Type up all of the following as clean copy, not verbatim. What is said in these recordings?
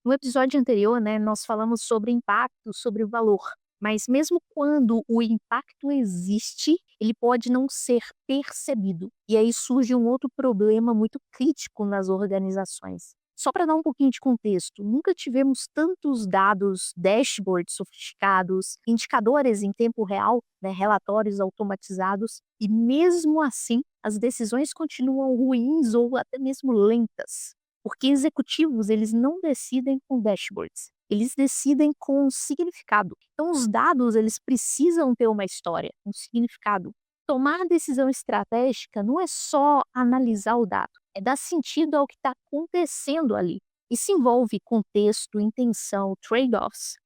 No episódio anterior, né, nós falamos sobre impacto, sobre o valor. Mas mesmo quando o impacto existe, ele pode não ser percebido. E aí surge um outro problema muito crítico nas organizações. Só para dar um pouquinho de contexto, nunca tivemos tantos dados, dashboards sofisticados, indicadores em tempo real, né, relatórios automatizados, e mesmo assim as decisões continuam ruins ou até mesmo lentas. Porque executivos, eles não decidem com dashboards, eles decidem com significado. Então os dados, eles precisam ter uma história, um significado. Tomar decisão estratégica não é só analisar o dado, é dar sentido ao que está acontecendo ali. Isso envolve contexto, intenção, trade-offs,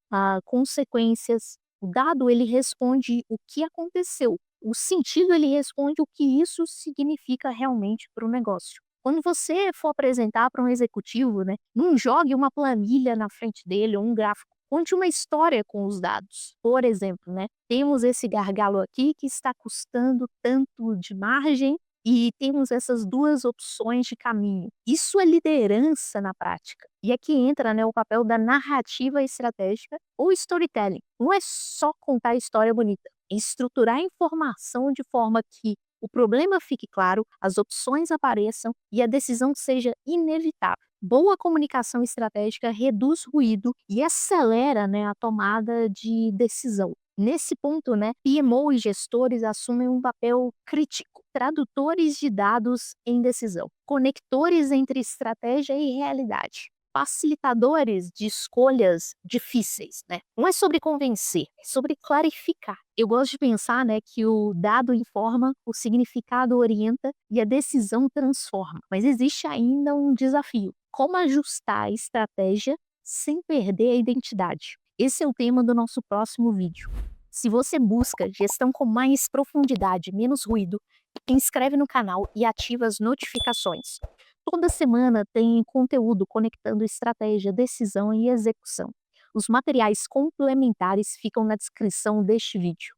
consequências. O dado, ele responde o que aconteceu. O sentido, ele responde o que isso significa realmente para o negócio. Quando você for apresentar para um executivo, né, não jogue uma planilha na frente dele ou um gráfico. Conte uma história com os dados. Por exemplo, né, temos esse gargalo aqui que está custando tanto de margem e temos essas duas opções de caminho. Isso é liderança na prática. E aqui entra, né, o papel da narrativa estratégica ou storytelling. Não é só contar a história bonita, é estruturar a informação de forma que o problema fique claro, as opções apareçam e a decisão seja inevitável. Boa comunicação estratégica reduz ruído e acelera, né, a tomada de decisão. Nesse ponto, né, PMO e gestores assumem um papel crítico, tradutores de dados em decisão, conectores entre estratégia e realidade, facilitadores de escolhas difíceis, né? Não é sobre convencer, é sobre clarificar. Eu gosto de pensar, né, que o dado informa, o significado orienta e a decisão transforma. Mas existe ainda um desafio: como ajustar a estratégia sem perder a identidade? Esse é o tema do nosso próximo vídeo. Se você busca gestão com mais profundidade, menos ruído, se inscreve no canal e ativa as notificações. Toda semana tem conteúdo conectando estratégia, decisão e execução. Os materiais complementares ficam na descrição deste vídeo.